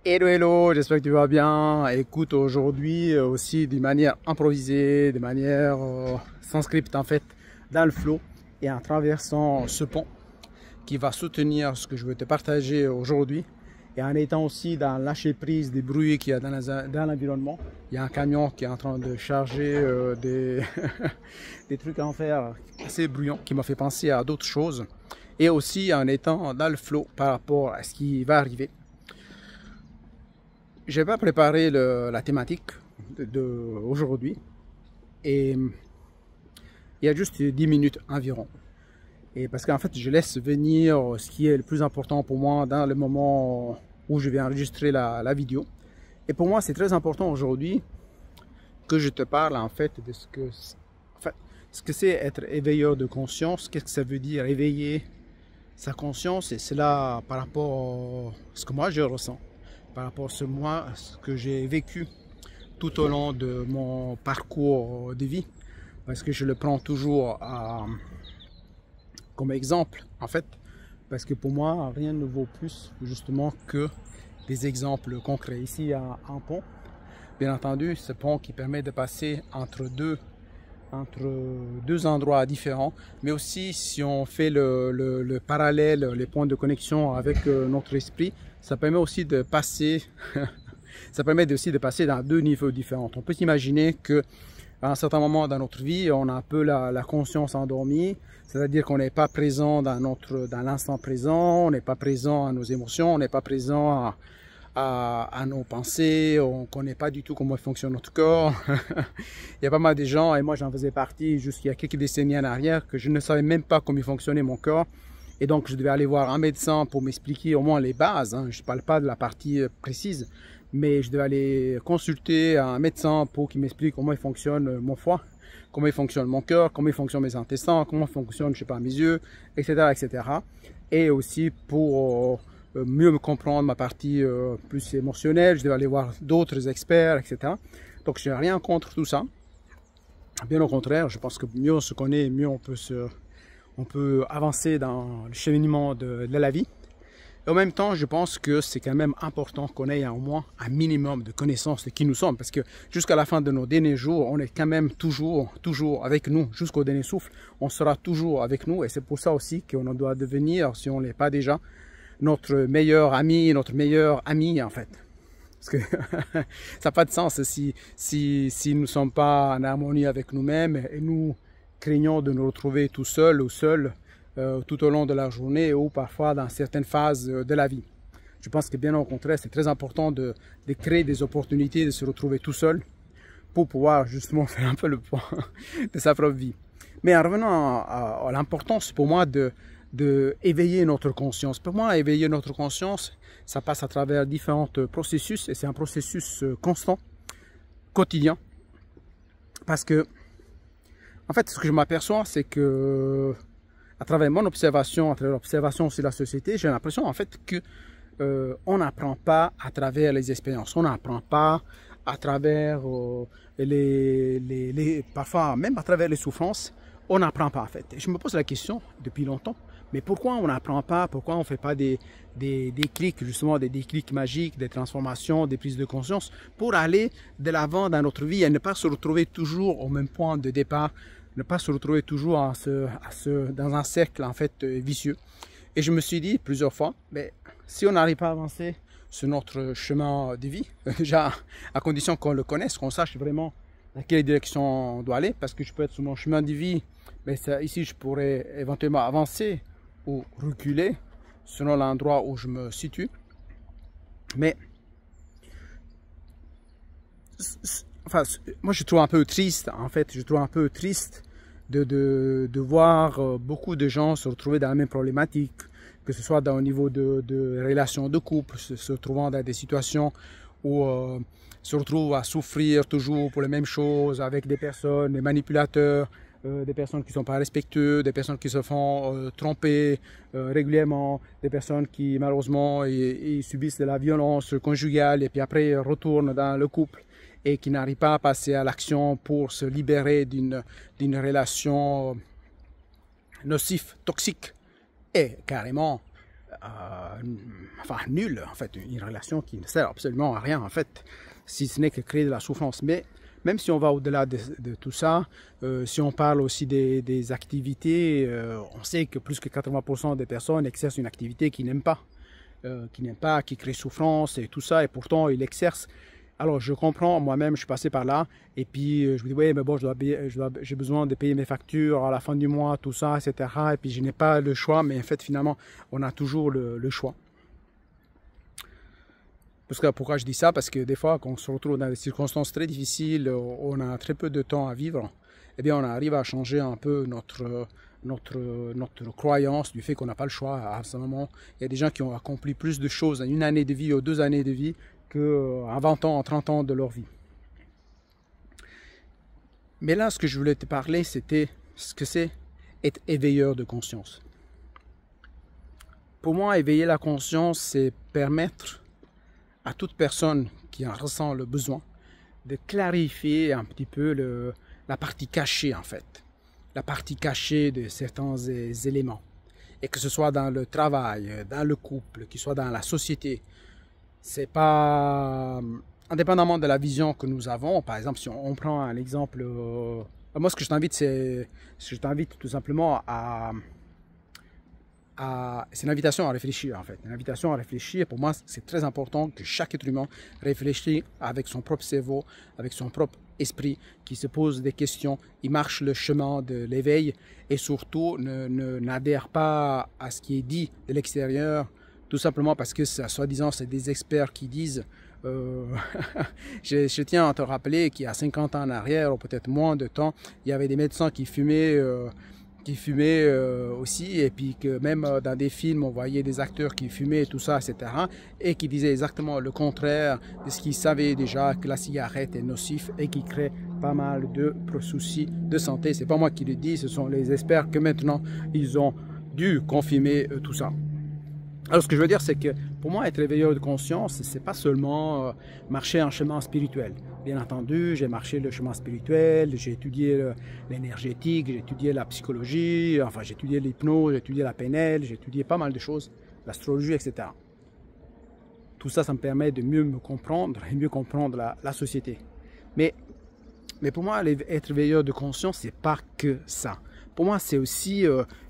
Hello, hello, j'espère que tu vas bien. Écoute, aujourd'hui aussi d'une manière improvisée, de manière sans script en fait, dans le flow et en traversant ce pont qui va soutenir ce que je veux te partager aujourd'hui et en étant aussi dans lâcher prise des bruits qu'il y a dans l'environnement. Il y a un camion qui est en train de charger des trucs à en faire assez bruyants qui m'a fait penser à d'autres choses et aussi en étant dans le flow par rapport à ce qui va arriver. Je n'ai pas préparé la thématique d'aujourd'hui et il y a juste 10 minutes environ. Et parce qu'en fait, je laisse venir ce qui est le plus important pour moi dans le moment où je vais enregistrer la vidéo. Et pour moi, c'est très important aujourd'hui que je te parle en fait de ce que c'est être éveilleur de conscience, qu'est-ce que ça veut dire éveiller sa conscience, et cela par rapport à ce que moi je ressens. Par rapport à ce que j'ai vécu tout au long de mon parcours de vie, parce que je le prends toujours comme exemple, en fait, parce que pour moi, rien ne vaut plus justement que des exemples concrets. Ici, il y a un pont, bien entendu, ce pont qui permet de passer entre deux endroits différents, mais aussi si on fait le parallèle, les points de connexion avec notre esprit, ça permet aussi de passer ça permet aussi de passer dans deux niveaux différents. On peut s'imaginer que à un certain moment dans notre vie, on a un peu la conscience endormie, c'est-à-dire qu'on n'est pas présent dans l'instant présent, on n'est pas présent à nos émotions, on n'est pas présent à nos pensées, on ne connaît pas du tout comment fonctionne notre corps. Il y a pas mal de gens, et moi j'en faisais partie jusqu'il y a quelques décennies en arrière, que je ne savais même pas comment fonctionnait mon corps. Et donc je devais aller voir un médecin pour m'expliquer au moins les bases. Je ne parle pas de la partie précise, mais je devais aller consulter un médecin pour qu'il m'explique comment il fonctionne mon foie, comment il fonctionne mon cœur, comment il fonctionne mes intestins, comment fonctionnent, je sais pas, mes yeux, etc., etc. Et aussi pour mieux me comprendre ma partie plus émotionnelle, je devais aller voir d'autres experts, etc. Donc je n'ai rien contre tout ça. Bien au contraire, je pense que mieux on se connaît, mieux on peut avancer dans le cheminement de la vie. Et en même temps, je pense que c'est quand même important qu'on ait au moins un minimum de connaissances de qui nous sommes. Parce que jusqu'à la fin de nos derniers jours, on est quand même toujours avec nous. Jusqu'au dernier souffle, on sera toujours avec nous. Et c'est pour ça aussi qu'on doit devenir, si on ne l'est pas déjà, notre meilleur ami en fait. Parce que ça n'a pas de sens si nous ne sommes pas en harmonie avec nous-mêmes et nous craignons de nous retrouver tout seul ou seul tout au long de la journée ou parfois dans certaines phases de la vie. Je pense que bien au contraire, c'est très important de créer des opportunités de se retrouver tout seul pour pouvoir justement faire un peu le point de sa propre vie. Mais en revenant à l'importance pour moi de éveiller notre conscience. Pour moi, éveiller notre conscience, ça passe à travers différents processus et c'est un processus constant, quotidien. Parce que en fait, ce que je m'aperçois, c'est que à travers mon observation, à travers l'observation sur la société, j'ai l'impression en fait que on n'apprend pas à travers les expériences, on n'apprend pas à travers parfois même à travers les souffrances, on n'apprend pas en fait. Et je me pose la question depuis longtemps, mais pourquoi on n'apprend pas, pourquoi on ne fait pas des déclics, justement des déclics magiques, des transformations, des prises de conscience pour aller de l'avant dans notre vie et ne pas se retrouver toujours au même point de départ, ne pas se retrouver toujours dans un cercle en fait vicieux. Et je me suis dit plusieurs fois, mais si on n'arrive pas à avancer sur notre chemin de vie, déjà à condition qu'on le connaisse, qu'on sache vraiment dans quelle direction on doit aller, parce que je peux être sur mon chemin de vie, mais ici je pourrais éventuellement avancer ou reculer selon l'endroit où je me situe. Mais enfin, moi je trouve un peu triste en fait, je trouve un peu triste de voir beaucoup de gens se retrouver dans la même problématique, que ce soit au niveau de relations de couple, se trouvant dans des situations où se retrouvent à souffrir toujours pour les mêmes choses avec des personnes, des manipulateurs, des personnes qui ne sont pas respectueuses, des personnes qui se font tromper régulièrement, des personnes qui malheureusement ils subissent de la violence conjugale et puis après retournent dans le couple et qui n'arrivent pas à passer à l'action pour se libérer d'une relation nocive, toxique et carrément enfin nulle, en fait, une relation qui ne sert absolument à rien, en fait, si ce n'est que créer de la souffrance. Mais même si on va au-delà de tout ça, si on parle aussi des activités, on sait que plus que 80% des personnes exercent une activité qu'ils n'aiment pas, qui crée souffrance et tout ça, et pourtant ils l'exercent. Alors je comprends, moi-même je suis passé par là, et puis je me dis oui mais bon j'ai besoin de payer mes factures à la fin du mois, tout ça, etc. Et puis je n'ai pas le choix, mais en fait finalement on a toujours le choix. Parce que pourquoi je dis ça? Parce que des fois quand on se retrouve dans des circonstances très difficiles, on a très peu de temps à vivre, eh bien on arrive à changer un peu notre croyance du fait qu'on n'a pas le choix à ce moment. Il y a des gens qui ont accompli plus de choses en une année de vie ou 2 années de vie qu'à 20 ans, 30 ans de leur vie. Mais là, ce que je voulais te parler, c'était ce que c'est être éveilleur de conscience. Pour moi, éveiller la conscience, c'est permettre à toute personne qui en ressent le besoin de clarifier un petit peu la partie cachée, en fait. La partie cachée de certains éléments. Et que ce soit dans le travail, dans le couple, qu'il soit dans la société. C'est pas, indépendamment de la vision que nous avons, par exemple, si on prend un exemple, moi ce que je t'invite tout simplement c'est une invitation à réfléchir en fait. Une invitation à réfléchir, pour moi c'est très important que chaque être humain réfléchisse avec son propre cerveau, avec son propre esprit, qui se pose des questions, il marche le chemin de l'éveil et surtout n'adhère pas à ce qui est dit de l'extérieur, tout simplement parce que soi-disant c'est des experts qui disent je tiens à te rappeler qu'il y a 50 ans en arrière, ou peut-être moins de temps, il y avait des médecins qui fumaient aussi, et puis que même dans des films on voyait des acteurs qui fumaient, tout ça, etc. et qui disaient exactement le contraire de ce qu'ils savaient déjà, que la cigarette est nocive et qui crée pas mal de soucis de santé. C'est pas moi qui le dis, ce sont les experts que maintenant ils ont dû confirmer tout ça. Alors ce que je veux dire, c'est que pour moi être éveilleur de conscience, c'est pas seulement marcher un chemin spirituel. Bien entendu, j'ai marché le chemin spirituel, j'ai étudié l'énergétique, j'ai étudié la psychologie, enfin j'ai étudié l'hypnose, j'ai étudié la PNL, j'ai étudié pas mal de choses, l'astrologie, etc. Tout ça, ça me permet de mieux me comprendre et mieux comprendre la société. Mais pour moi, être éveilleur de conscience, c'est pas que ça. Pour moi, c'est aussi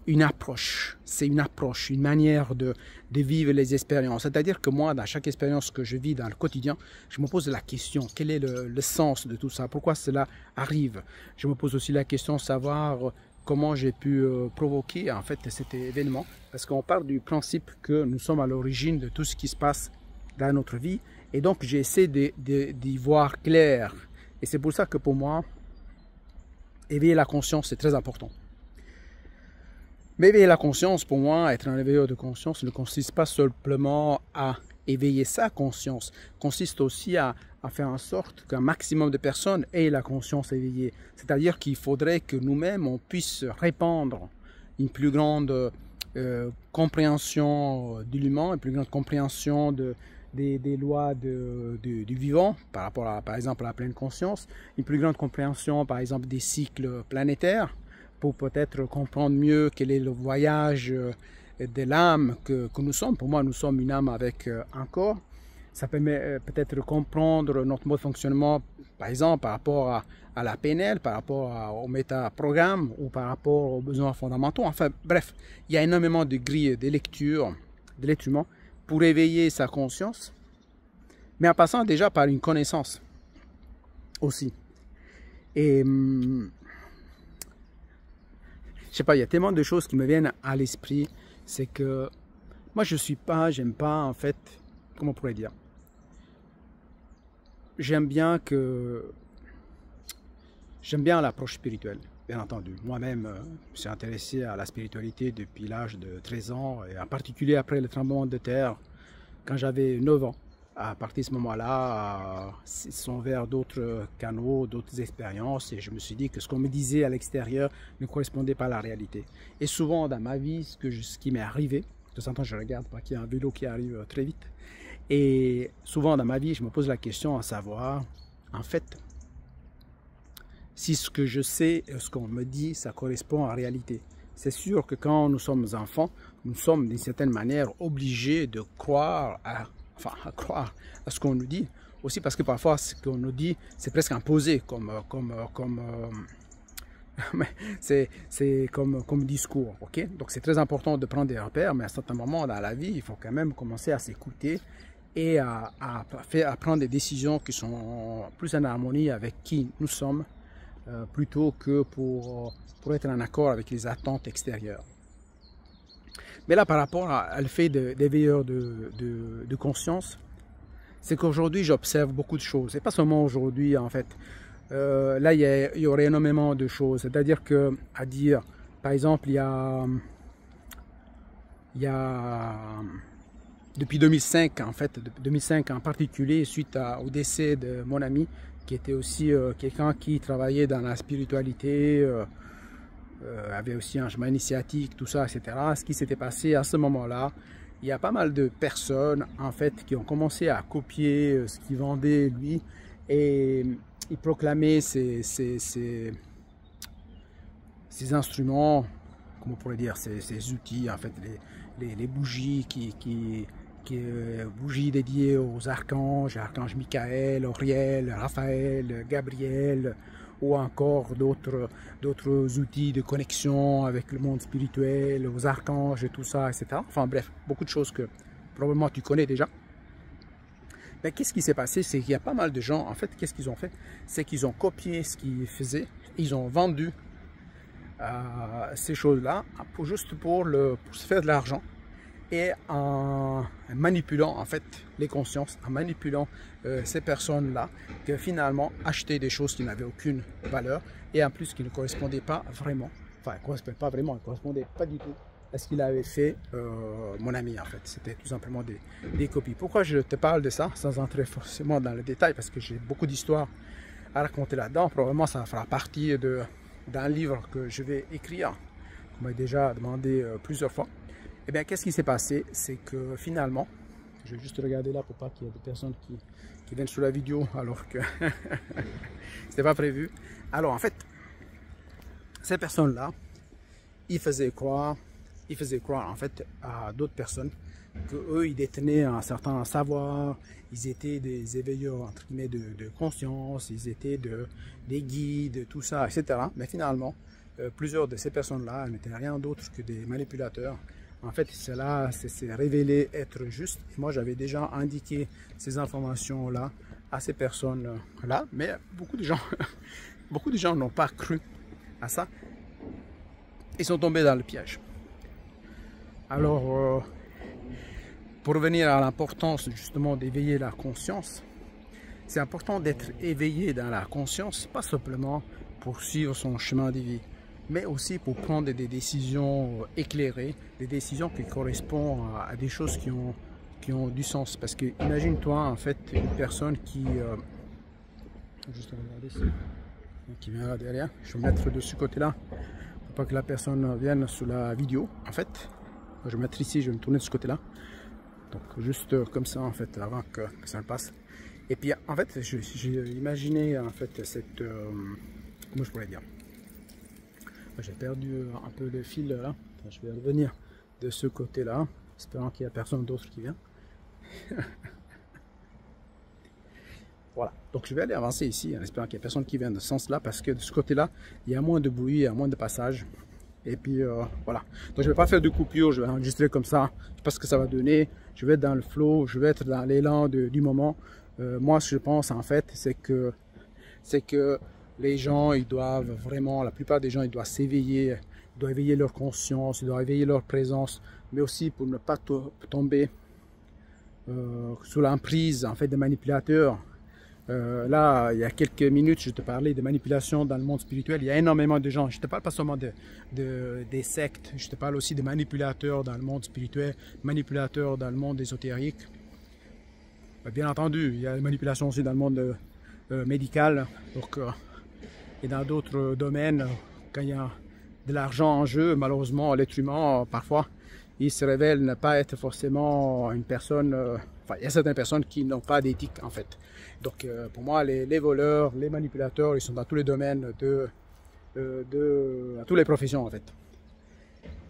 une approche. C'est une approche, une manière de vivre les expériences. C'est-à-dire que moi, dans chaque expérience que je vis dans le quotidien, je me pose la question, quel est le sens de tout ça? Pourquoi cela arrive? Je me pose aussi la question de savoir comment j'ai pu provoquer en fait cet événement. Parce qu'on part du principe que nous sommes à l'origine de tout ce qui se passe dans notre vie. Et donc, j'essaie d'y voir clair. Et c'est pour ça que pour moi, éveiller la conscience, c'est très important. Mais éveiller la conscience, pour moi, être un éveilleur de conscience ne consiste pas simplement à éveiller sa conscience, consiste aussi à faire en sorte qu'un maximum de personnes aient la conscience éveillée. C'est-à-dire qu'il faudrait que nous-mêmes, on puisse répandre une plus grande compréhension de l'humain, une plus grande compréhension des lois du vivant, par rapport à, par exemple, à la pleine conscience, une plus grande compréhension, par exemple, des cycles planétaires, pour peut-être comprendre mieux quel est le voyage de l'âme que nous sommes. Pour moi, nous sommes une âme avec un corps. Ça permet peut-être de comprendre notre mode de fonctionnement, par exemple, par rapport à la PNL, par rapport au métaprogramme ou par rapport aux besoins fondamentaux. Enfin, bref, il y a énormément de grilles de lecture de l'être humain pour éveiller sa conscience, mais en passant déjà par une connaissance aussi. Et je sais pas, il y a tellement de choses qui me viennent à l'esprit. C'est que moi, j'aime pas, en fait, comment on pourrait dire, j'aime bien l'approche spirituelle, bien entendu. Moi-même, je me suis intéressé à la spiritualité depuis l'âge de 13 ans, et en particulier après le tremblement de terre, quand j'avais 9 ans. À partir de ce moment-là, ils sont vers d'autres canaux, d'autres expériences, et je me suis dit que ce qu'on me disait à l'extérieur ne correspondait pas à la réalité. Et souvent dans ma vie, ce qui m'est arrivé, de temps en temps je regarde parce qu'il y a un vélo qui arrive très vite, et souvent dans ma vie, je me pose la question à savoir, en fait, si ce que je sais et ce qu'on me dit, ça correspond à la réalité. C'est sûr que quand nous sommes enfants, nous sommes d'une certaine manière obligés de croire à croire à ce qu'on nous dit. Aussi parce que parfois ce qu'on nous dit, c'est presque imposé c'est comme discours, ok? Donc c'est très important de prendre des repères, mais à certains moments dans la vie, il faut quand même commencer à s'écouter et à prendre des décisions qui sont plus en harmonie avec qui nous sommes, plutôt que pour être en accord avec les attentes extérieures. Mais là, par rapport à le fait d'éveilleur de conscience, c'est qu'aujourd'hui, j'observe beaucoup de choses. Et pas seulement aujourd'hui, en fait. Là, il y aurait énormément de choses. C'est-à-dire que, par exemple, il y a depuis 2005, en fait, 2005 en particulier, suite au décès de mon ami, qui était aussi quelqu'un qui travaillait dans la spiritualité, avait aussi un chemin initiatique, tout ça, etc. Ce qui s'était passé à ce moment-là, il y a pas mal de personnes, en fait, qui ont commencé à copier ce qu'il vendait, lui, et il proclamait ces instruments, comment on pourrait dire, ces outils, en fait, les bougies bougies dédiées aux archanges Michael, Auriel, Raphaël, Gabriel, ou encore d'autres outils de connexion avec le monde spirituel, aux archanges et tout ça, etc. Enfin bref, beaucoup de choses que probablement tu connais déjà. Mais qu'est-ce qui s'est passé? C'est qu'il y a pas mal de gens, en fait, qu'est-ce qu'ils ont fait? C'est qu'ils ont copié ce qu'ils faisaient, ils ont vendu ces choses-là juste pour se faire de l'argent, et en manipulant en fait les consciences, en manipulant ces personnes-là, que finalement achetaient des choses qui n'avaient aucune valeur et en plus qui ne correspondaient pas vraiment, enfin, ne correspondaient pas vraiment, ne correspondaient pas du tout à ce qu'il avait fait mon ami en fait. C'était tout simplement des copies. Pourquoi je te parle de ça sans entrer forcément dans le détail? Parce que j'ai beaucoup d'histoires à raconter là-dedans. Probablement ça fera partie d'un livre que je vais écrire, qu'on m'a déjà demandé plusieurs fois. Eh bien, qu'est-ce qui s'est passé? C'est que finalement, je vais juste regarder là pour pas qu'il y ait des personnes qui viennent sur la vidéo alors que c'était pas prévu. Alors en fait, ces personnes-là, ils faisaient croire en fait à d'autres personnes que eux, ils détenaient un certain savoir, ils étaient des éveilleurs entre guillemets de conscience, ils étaient des guides, tout ça, etc. Mais finalement, plusieurs de ces personnes-là n'étaient rien d'autre que des manipulateurs. En fait, cela s'est révélé être juste. Et moi, j'avais déjà indiqué ces informations-là à ces personnes-là. Mais beaucoup de gens n'ont pas cru à ça. Ils sont tombés dans le piège. Alors, pour revenir à l'importance justement d'éveiller la conscience, c'est important d'être éveillé dans la conscience, pas simplement pour suivre son chemin de vie, mais aussi pour prendre des décisions éclairées, des décisions qui correspondent à des choses qui ont du sens. Parce que imagine-toi en fait une personne qui juste regarder ça, qui vient là derrière. Je vais me mettre de ce côté-là pour pas que la personne vienne sur la vidéo. En fait, je vais me mettre ici, je vais me tourner de ce côté-là. Donc juste comme ça en fait, avant que ça le passe. Et puis en fait, j'ai imaginé en fait cette comment je pourrais dire. J'ai perdu un peu le fil là. Je vais revenir de ce côté-là, espérant qu'il n'y a personne d'autre qui vient. Voilà, donc je vais aller avancer ici en espérant qu'il n'y a personne qui vient de ce sens-là, parce que de ce côté-là, il y a moins de bruit, il y a moins de passage. Et puis voilà, donc je ne vais pas faire de coupure, je vais enregistrer comme ça, je ne sais pas ce que ça va donner. Je vais être dans le flow, je vais être dans l'élan du moment. Moi, ce que je pense en fait, c'est que les gens, ils doivent vraiment, la plupart des gens, ils doivent s'éveiller, ils doivent éveiller leur conscience, ils doivent éveiller leur présence, mais aussi pour ne pas tomber sous l'emprise en fait des manipulateurs. Là, il y a quelques minutes, je te parlais de manipulation dans le monde spirituel. Il y a énormément de gens. Je ne te parle pas seulement des sectes, je te parle aussi de manipulateurs dans le monde spirituel, manipulateurs dans le monde ésotérique. Bien entendu, il y a des manipulations aussi dans le monde médical. Donc, et dans d'autres domaines, quand il y a de l'argent en jeu, malheureusement, l'être humain, parfois, il se révèle ne pas être forcément une personne... enfin, il y a certaines personnes qui n'ont pas d'éthique, en fait. Donc, pour moi, les voleurs, les manipulateurs, ils sont dans tous les domaines, à toutes les professions, en fait.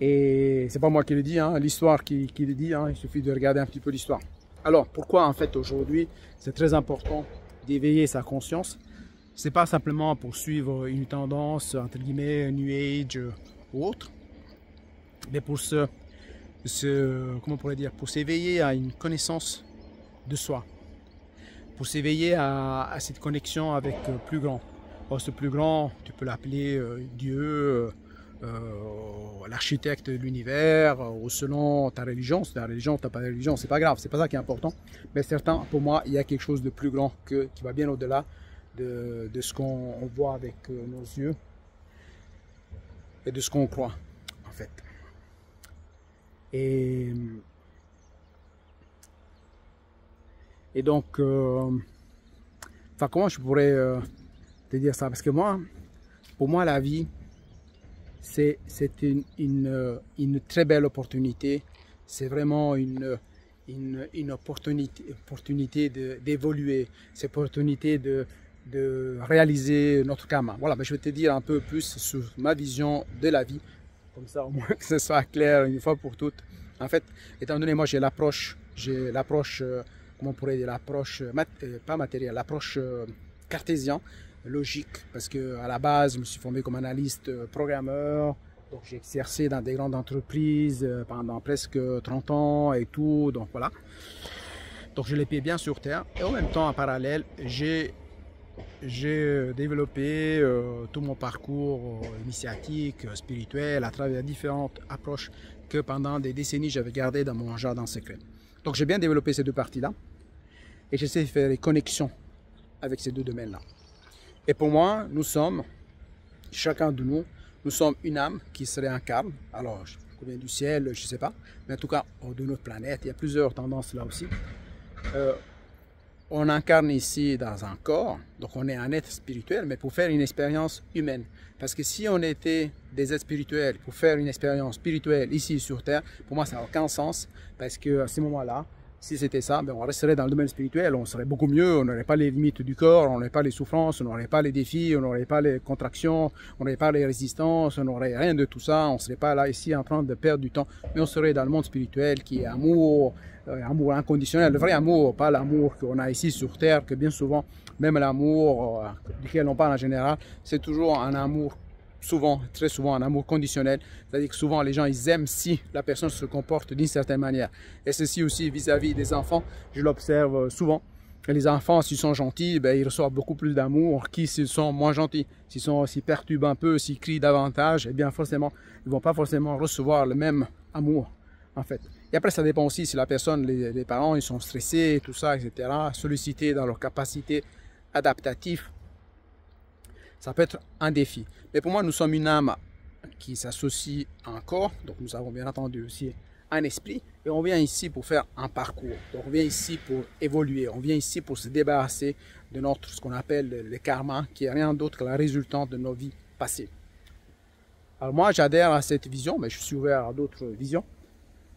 Et c'est pas moi qui le dis, hein, l'histoire qui le dit, hein, il suffit de regarder un petit peu l'histoire. Alors, pourquoi en fait aujourd'hui, c'est très important d'éveiller sa conscience? C'est pas simplement pour suivre une tendance, entre guillemets, New Age ou autre, mais pour comment on pourrait dire, pour s'éveiller à une connaissance de soi, pour s'éveiller à cette connexion avec plus grand. Alors, ce plus grand, tu peux l'appeler Dieu, l'architecte de l'univers, ou selon ta religion. Si tu as religion, tu n'as pas de religion, c'est pas grave, c'est pas ça qui est important. Mais certain, pour moi, il y a quelque chose de plus grand qui va bien au-delà de ce qu'on voit avec nos yeux et de ce qu'on croit, en fait. Et donc, enfin, comment je pourrais te dire ça? Parce que moi, pour moi, la vie, c'est une très belle opportunité. C'est vraiment une opportunité d'évoluer. C'est une opportunité de réaliser notre karma. Voilà, ben je vais te dire un peu plus sur ma vision de la vie. Comme ça, au moins que ce soit clair une fois pour toutes. En fait, étant donné, moi, j'ai l'approche, comment on pourrait dire, l'approche, pas matérielle, l'approche cartésienne, logique, parce que à la base, je me suis formé comme analyste programmeur, donc j'ai exercé dans des grandes entreprises pendant presque 30 ans et tout, donc voilà. Donc je les paye bien sur terre, et en même temps, en parallèle, j'ai développé tout mon parcours initiatique, spirituel, à travers différentes approches que pendant des décennies j'avais gardées dans mon jardin secret. Donc j'ai bien développé ces deux parties-là et j'essaie de faire les connexions avec ces deux domaines-là. Et pour moi, nous sommes, chacun de nous, nous sommes une âme qui se réincarne. Alors, je viens du ciel, je ne sais pas, mais en tout cas, de notre planète, il y a plusieurs tendances là aussi. On incarne ici dans un corps, donc on est un être spirituel, mais pour faire une expérience humaine. Parce que si on était des êtres spirituels, pour faire une expérience spirituelle ici sur Terre, pour moi ça n'a aucun sens, parce qu'à ce moment-là, si c'était ça, ben on resterait dans le domaine spirituel, on serait beaucoup mieux, on n'aurait pas les limites du corps, on n'aurait pas les souffrances, on n'aurait pas les défis, on n'aurait pas les contractions, on n'aurait pas les résistances, on n'aurait rien de tout ça, on ne serait pas là ici en train de perdre du temps, mais on serait dans le monde spirituel qui est amour, amour inconditionnel, le vrai amour, pas l'amour qu'on a ici sur Terre, que bien souvent, même l'amour duquel on parle en général, c'est toujours un amour souvent, très souvent, un amour conditionnel. C'est-à-dire que souvent, les gens, ils aiment si la personne se comporte d'une certaine manière. Et ceci aussi vis-à-vis des enfants, je l'observe souvent. Les enfants, s'ils sont gentils, ben, ils reçoivent beaucoup plus d'amour qu'ils s'ils sont moins gentils. S'ils perturbent un peu, s'ils crient davantage, eh bien forcément, ils ne vont pas forcément recevoir le même amour, en fait. Et après, ça dépend aussi si la personne, les parents, ils sont stressés, tout ça, etc., sollicités dans leur capacité adaptative. Ça peut être un défi. Mais pour moi, nous sommes une âme qui s'associe à un corps. Donc nous avons bien entendu aussi un esprit. Et on vient ici pour faire un parcours. Donc on vient ici pour évoluer. On vient ici pour se débarrasser de ce qu'on appelle le karma, qui n'est rien d'autre que la résultante de nos vies passées. Alors moi, j'adhère à cette vision, mais je suis ouvert à d'autres visions.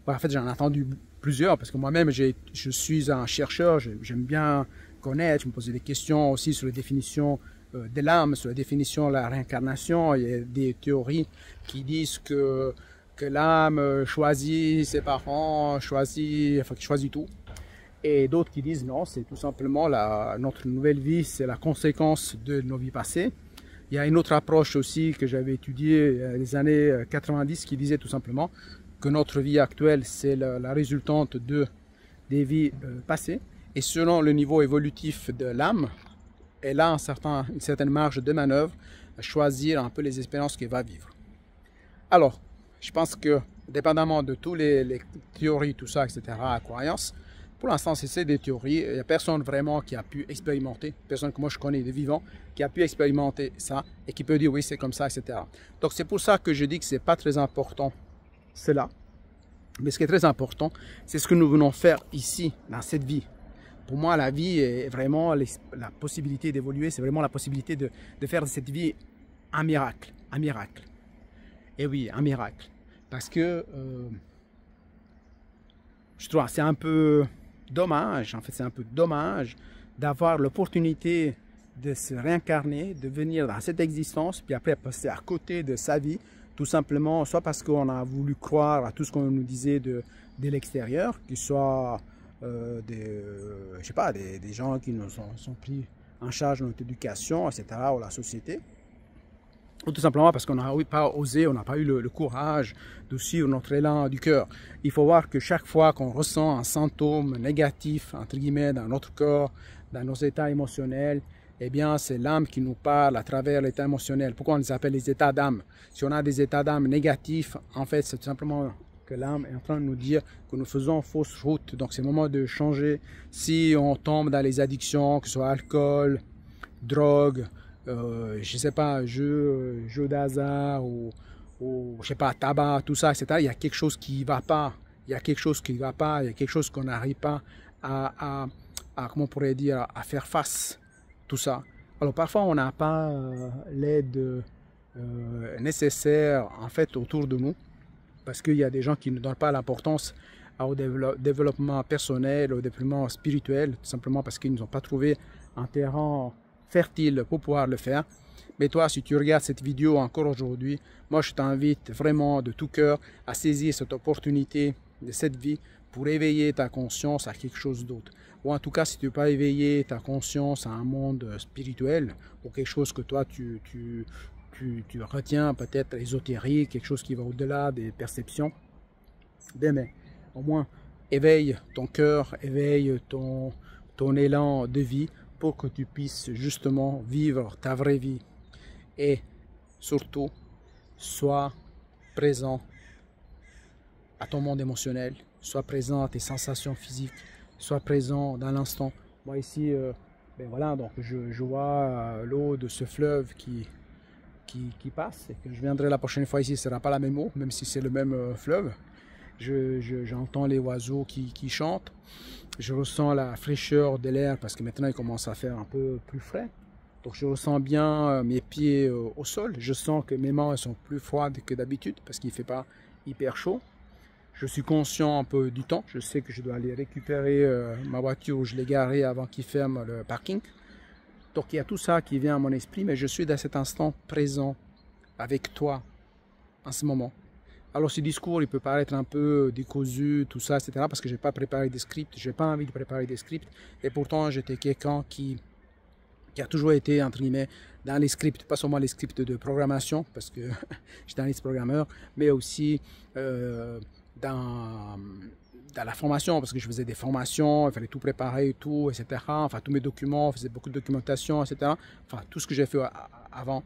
En fait, j'en ai entendu plusieurs, parce que moi-même, je suis un chercheur. J'aime bien connaître. Je me posais des questions aussi sur les définitions de l'âme, sur la définition de la réincarnation. Il y a des théories qui disent que l'âme choisit ses parents, choisit tout. Et d'autres qui disent non, c'est tout simplement notre nouvelle vie, c'est la conséquence de nos vies passées. Il y a une autre approche aussi que j'avais étudiée les années 90 qui disait tout simplement que notre vie actuelle, c'est la résultante des vies passées. Et selon le niveau évolutif de l'âme, elle a une certaine marge de manœuvre à choisir un peu les expériences qu'elle va vivre. Alors, je pense que, dépendamment de toutes les théories, tout ça, etc., croyances, pour l'instant, c'est des théories. Il n'y a personne vraiment qui a pu expérimenter, personne que moi je connais de vivant, qui a pu expérimenter ça et qui peut dire oui, c'est comme ça, etc. Donc, c'est pour ça que je dis que ce n'est pas très important, cela. Mais ce qui est très important, c'est ce que nous venons faire ici, dans cette vie. Pour moi, la vie est vraiment la possibilité d'évoluer, c'est vraiment la possibilité de faire de cette vie un miracle, un miracle. Et oui, un miracle. Parce que je trouve c'est un peu dommage, en fait c'est un peu dommage d'avoir l'opportunité de se réincarner, de venir dans cette existence, puis après passer à côté de sa vie, Tout simplement, soit parce qu'on a voulu croire à tout ce qu'on nous disait de l'extérieur, qu'il soit je sais pas, des gens qui nous sont pris en charge de notre éducation, etc., ou la société. Ou tout simplement parce qu'on n'a pas osé, on n'a pas eu le courage de suivre notre élan du cœur. Il faut voir que chaque fois qu'on ressent un symptôme négatif, entre guillemets, dans notre corps, dans nos états émotionnels, eh bien, c'est l'âme qui nous parle à travers l'état émotionnel. Pourquoi on les appelle les états d'âme? Si on a des états d'âme négatifs, en fait, c'est tout simplement que l'âme est en train de nous dire que nous faisons fausse route. Donc, c'est le moment de changer. Si on tombe dans les addictions, que ce soit alcool, drogue, je sais pas, jeu d'hasard ou je sais pas, tabac, tout ça, etc. Il y a quelque chose qui va pas. Il y a quelque chose qui va pas. Il y a quelque chose qu'on n'arrive pas à comment on pourrait dire, à faire face. Tout ça. Alors parfois on n'a pas l'aide nécessaire en fait autour de nous parce qu'il y a des gens qui ne donnent pas l'importance au développement personnel, au développement spirituel, tout simplement parce qu'ils n'ont pas trouvé un terrain fertile pour pouvoir le faire. Mais toi, si tu regardes cette vidéo encore aujourd'hui, moi je t'invite vraiment de tout cœur à saisir cette opportunité de cette vie pour éveiller ta conscience à quelque chose d'autre. Ou en tout cas, si tu ne veux pas éveiller ta conscience à un monde spirituel, ou quelque chose que toi tu retiens peut-être ésotérique, quelque chose qui va au-delà des perceptions, bien, mais au moins éveille ton cœur, éveille ton élan de vie pour que tu puisses justement vivre ta vraie vie. Et surtout, sois présent à ton monde émotionnel, sois présent à tes sensations physiques, sois présent dans l'instant. Moi ici, ben voilà, donc je vois l'eau de ce fleuve qui passe et que je viendrai la prochaine fois ici, ce ne sera pas la même eau, même si c'est le même fleuve. J'entends les oiseaux qui chantent, je ressens la fraîcheur de l'air parce que maintenant il commence à faire un peu plus frais. Donc je ressens bien mes pieds au sol, je sens que mes mains sont plus froides que d'habitude parce qu'il ne fait pas hyper chaud. Je suis conscient un peu du temps, je sais que je dois aller récupérer ma voiture où je l'ai garée avant qu'il ferme le parking. Donc il y a tout ça qui vient à mon esprit, mais je suis dans cet instant présent avec toi en ce moment. Alors ce discours, il peut paraître un peu décousu, tout ça, etc. parce que je n'ai pas préparé des scripts, je n'ai pas envie de préparer des scripts. Et pourtant, j'étais quelqu'un qui a toujours été, entre guillemets, dans les scripts, pas seulement les scripts de programmation, parce que j'étais un programmeur, mais aussi dans la formation, parce que je faisais des formations, il fallait tout préparer, tout, etc. Enfin, tous mes documents, je faisais beaucoup de documentation, etc. Enfin, tout ce que j'ai fait avant,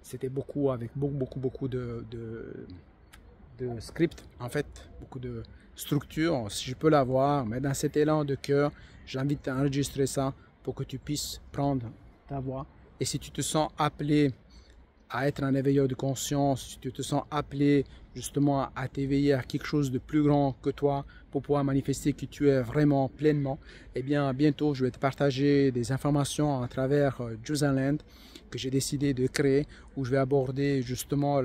c'était beaucoup avec beaucoup de scripts, en fait, beaucoup de structure, si je peux l'avoir, mais dans cet élan de cœur, j'invite à enregistrer ça pour que tu puisses prendre ta voix. Et si tu te sens appelé à être un éveilleur de conscience, si tu te sens appelé justement à t'éveiller à quelque chose de plus grand que toi pour pouvoir manifester que tu es vraiment pleinement, eh bien bientôt je vais te partager des informations à travers Juiceland que j'ai décidé de créer, où je vais aborder justement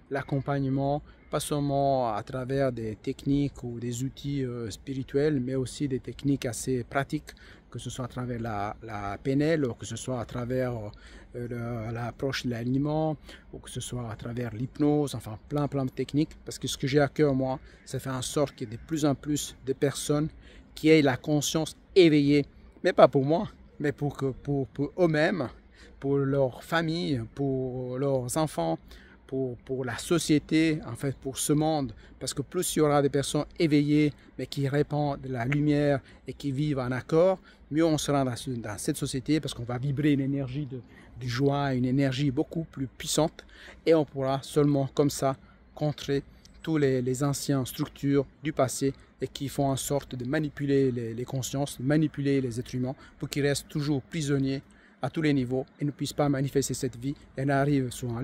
l'accompagnement, pas seulement à travers des techniques ou des outils spirituels, mais aussi des techniques assez pratiques, que ce soit à travers la PNL, ou que ce soit à travers l'approche de l'alignement, ou que ce soit à travers l'hypnose, enfin plein de techniques, parce que ce que j'ai à cœur moi, c'est faire en sorte qu'il y ait de plus en plus de personnes qui aient la conscience éveillée, mais pas pour moi, mais pour eux-mêmes, pour leur famille, pour leurs enfants, pour la société, en fait, pour ce monde. Parce que plus il y aura des personnes éveillées, mais qui répandent de la lumière et qui vivent en accord, mieux on sera dans cette société, parce qu'on va vibrer une énergie de joie, une énergie beaucoup plus puissante, et on pourra seulement comme ça contrer tous les anciennes structures du passé et qui font en sorte de manipuler les consciences, manipuler les êtres humains pour qu'ils restent toujours prisonniers à tous les niveaux et ne puissent pas manifester cette vie et arrivent sur le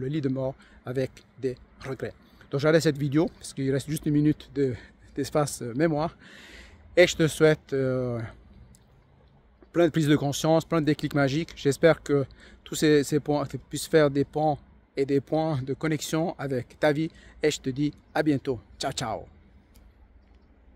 lit de mort avec des regrets. Donc j'arrête cette vidéo parce qu'il reste juste une minute d'espace mémoire et je te souhaite plein de prise de conscience, plein de déclics magiques. J'espère que tous ces points puissent faire des ponts et des points de connexion avec ta vie et je te dis à bientôt. Ciao, ciao.